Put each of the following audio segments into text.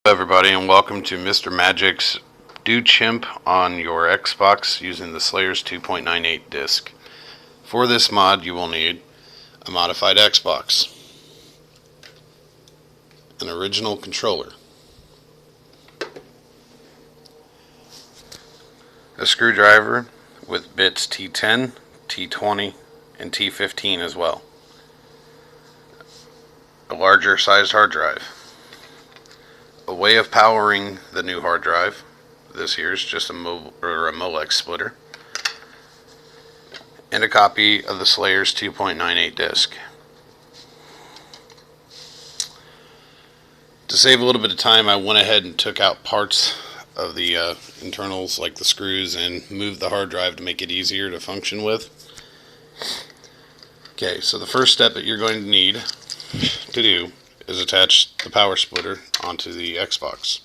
Hello everybody and welcome to Mr. Magic's Do Chimp on your Xbox using the Slayers 2.98 disc. For this mod you will need a modified Xbox, an original controller, a screwdriver with bits T10, T20, and T15 as well, a larger sized hard drive, a way of powering the new hard drive. This here is just a Molex splitter, and a copy of the Slayers 2.98 disc. To save a little bit of time, I went ahead and took out parts of the internals like the screws and moved the hard drive to make it easier to function with. Okay, so the first step that you're going to need to do is attach the power splitter onto the Xbox.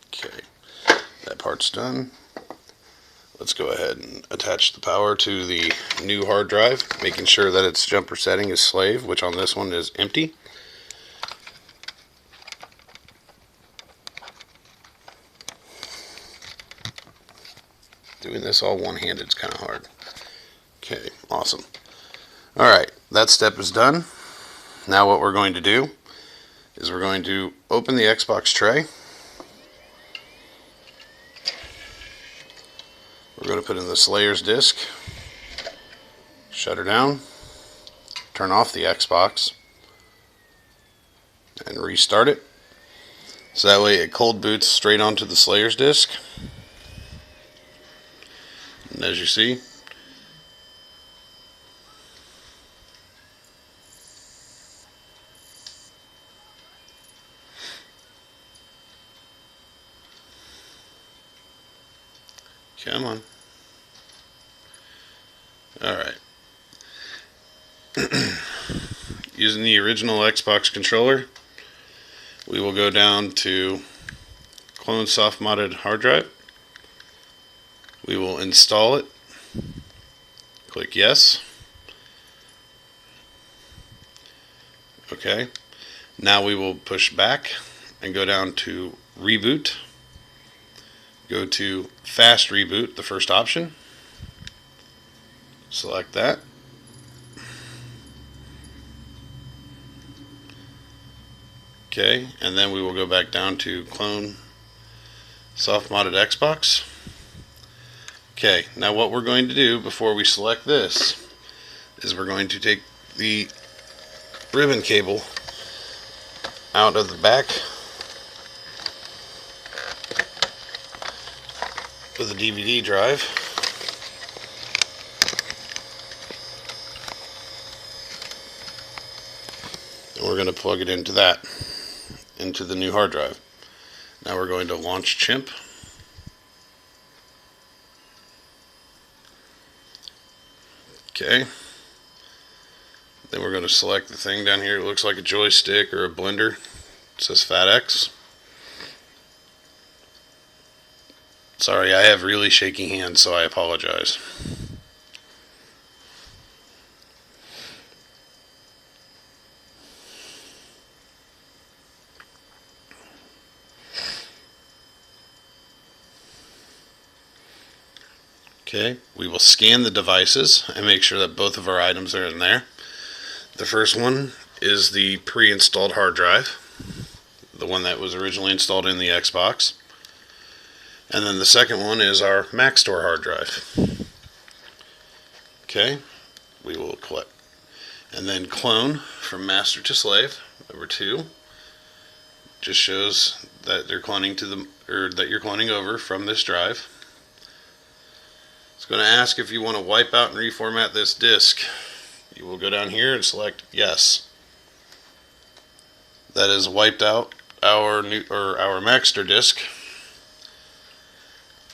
Okay, that part's done. Let's go ahead and attach the power to the new hard drive, making sure that its jumper setting is slave, which on this one is empty. Doing this all one-handed is kind of hard. Okay, awesome. Alright, that step is done. Now what we're going to do is we're going to open the Xbox tray. We're going to put in the Slayers disc, shut her down, turn off the Xbox, and restart it. So that way it cold boots straight onto the Slayers disc. And as you see, come on. Alright. Using the original Xbox controller, we will go down to clone soft modded hard drive. We will install it. Click yes. Okay. Now we will push back and go down to reboot. Go to fast reboot, the first option. Select that. Okay, and then we will go back down to clone soft modded Xbox. Okay, now what we're going to do before we select this is we're going to take the ribbon cable out of the back of the DVD drive. And we're going to plug it into the new hard drive. Now we're going to launch Chimp. Okay. Then we're going to select the thing down here. It looks like a joystick or a blender. It says FATX. Sorry, I have really shaky hands, so I apologize. Okay, we will scan the devices and make sure that both of our items are in there. The first one is the pre-installed hard drive, the one that was originally installed in the Xbox. And then the second one is our Maxtor hard drive. Okay, we will collect. And then clone from master to slave, number 2. Just shows that they're cloning that you're cloning over from this drive. It's going to ask if you want to wipe out and reformat this disk. You will go down here and select yes. That has wiped out our Maxtor disk.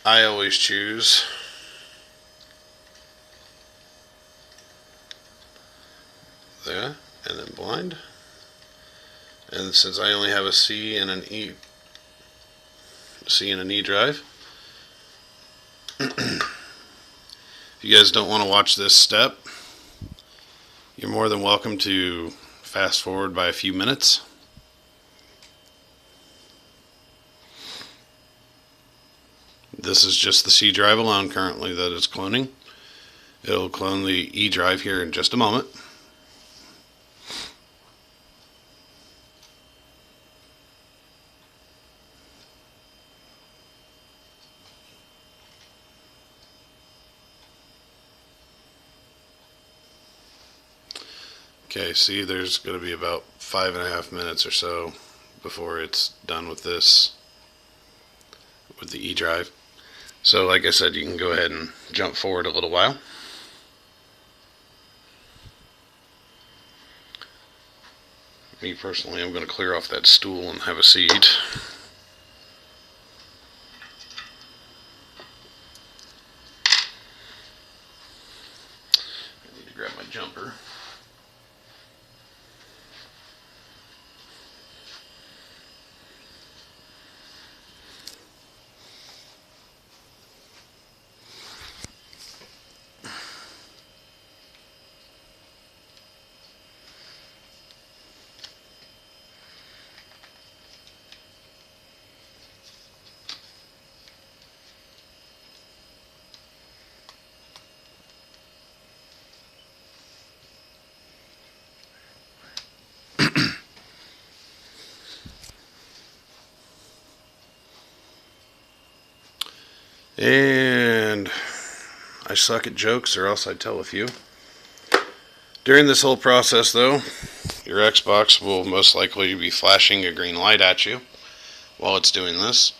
I always choose there, and then blind. And since I only have a C and an E drive, if you guys don't want to watch this step, you're more than welcome to fast forward by a few minutes. This is just the C drive alone currently that it's cloning. It'll clone the E drive here in just a moment. Okay, see, there's going to be about 5.5 minutes or so before it's done with this, with the E drive. So like I said, you can go ahead and jump forward a little while. Me personally, I'm going to clear off that stool and have a seat. I need to grab my jumper. And I suck at jokes, or else I'd tell a few. During this whole process, though, your Xbox will most likely be flashing a green light at you while it's doing this.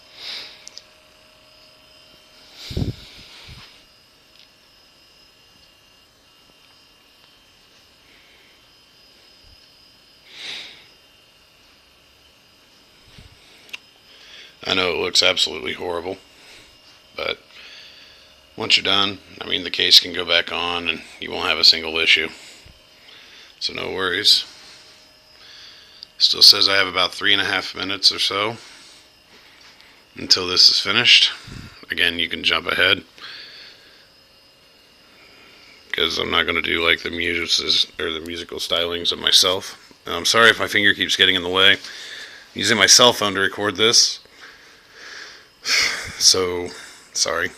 I know it looks absolutely horrible, but once you're done, I mean, the case can go back on and you won't have a single issue. So no worries. Still says I have about 3.5 minutes or so until this is finished. Again, you can jump ahead, because I'm not going to do like the musical stylings of myself. And I'm sorry if my finger keeps getting in the way. I'm using my cell phone to record this, so sorry.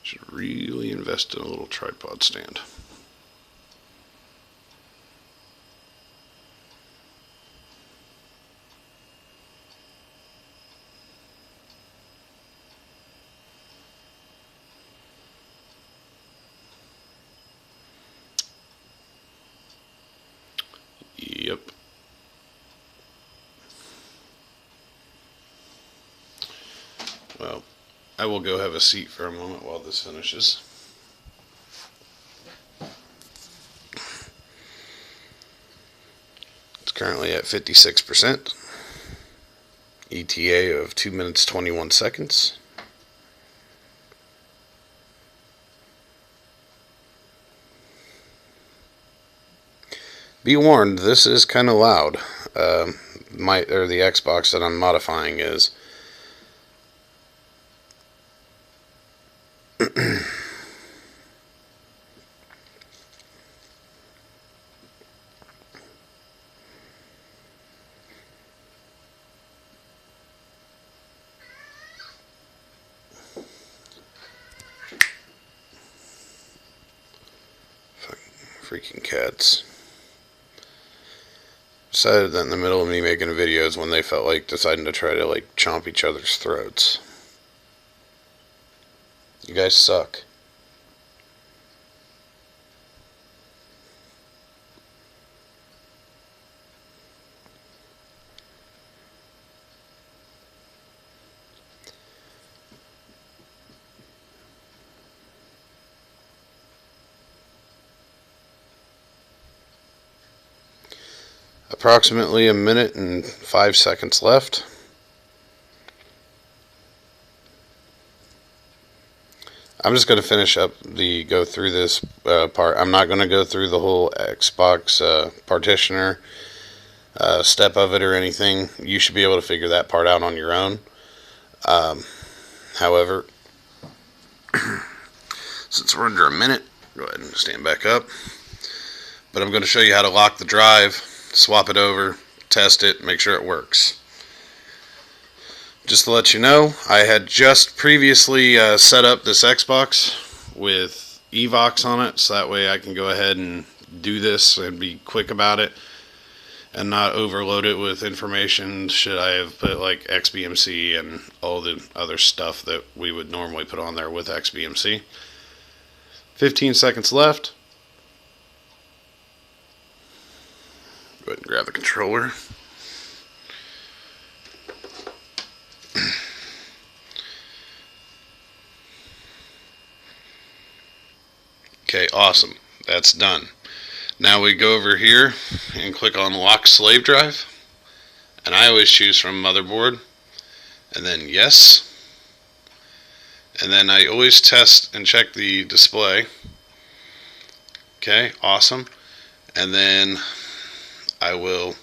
Should really invest in a little tripod stand. Yep. Well, I will go have a seat for a moment while this finishes. It's currently at 56%. ETA of 2 minutes 21 seconds. Be warned, this is kind of loud. The Xbox that I'm modifying is. Freaking cats. Decided that in the middle of me making videos when they felt like deciding to try to like chomp each other's throats. You guys suck. Approximately 1:05 left. I'm just going to finish up go through this part. I'm not going to go through the whole Xbox partitioner step of it or anything. You should be able to figure that part out on your own. However, since we're under a minute, go ahead and stand back up. But I'm going to show you how to lock the drive, swap it over, test it, make sure it works. Just to let you know, I had just previously set up this Xbox with Evox on it, so that way I can go ahead and do this and be quick about it and not overload it with information should I have put like XBMC and all the other stuff that we would normally put on there with XBMC. 15 seconds left. Go ahead and grab the controller. Okay, awesome. That's done. Now we go over here and click on Lock Slave Drive. And I always choose from motherboard. And then yes. And then I always test and check the display. Okay, awesome. And then I will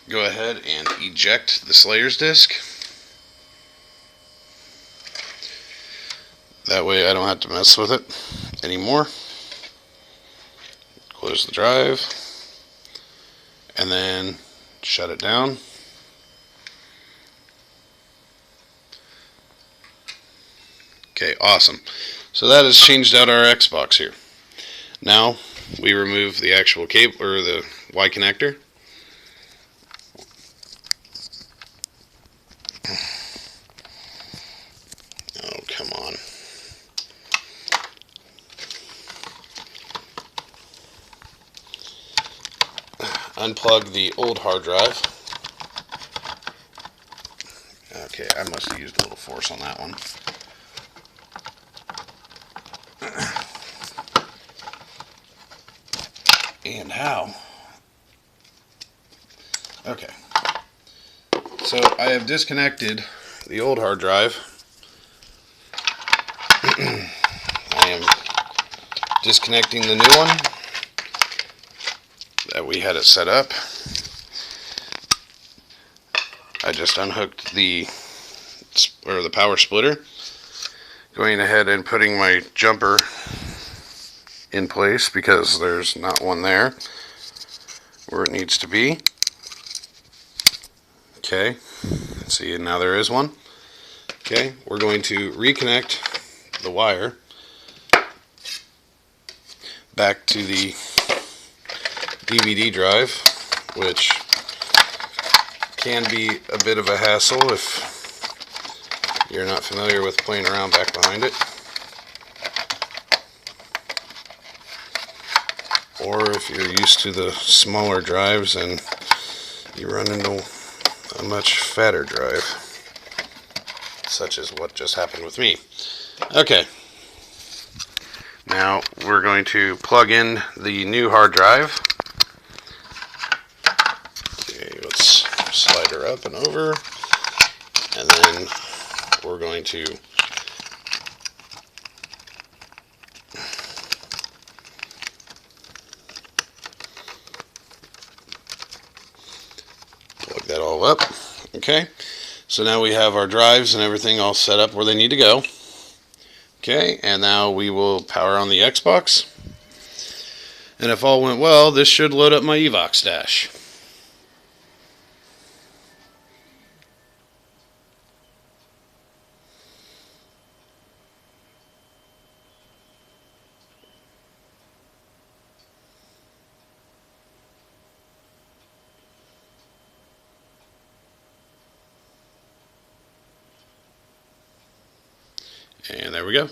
go ahead and eject the Slayer's disk. That way I don't have to mess with it anymore. Close the drive. And then shut it down. Okay, awesome. So that has changed out our Xbox here. Now we remove the actual cable or the Y connector. Oh, come on. Unplug the old hard drive. Okay, I must have used a little force on that one. And how? Okay. So I have disconnected the old hard drive. I am disconnecting the new one that we had it set up. I just unhooked the power splitter. Going ahead and putting my jumper in place because there's not one there where it needs to be. Okay, see, now there is one. Okay, we're going to reconnect the wire back to the DVD drive, which can be a bit of a hassle if you're not familiar with playing around back behind it, or if you're used to the smaller drives and you run into a much fatter drive, such as what just happened with me. Okay, now we're going to plug in the new hard drive. Okay, let's slide her up and over, and then we're going to plug that all up. Okay, so now we have our drives and everything all set up where they need to go. Okay, and now we will power on the Xbox, and if all went well, this should load up my Evox dash. And there we go.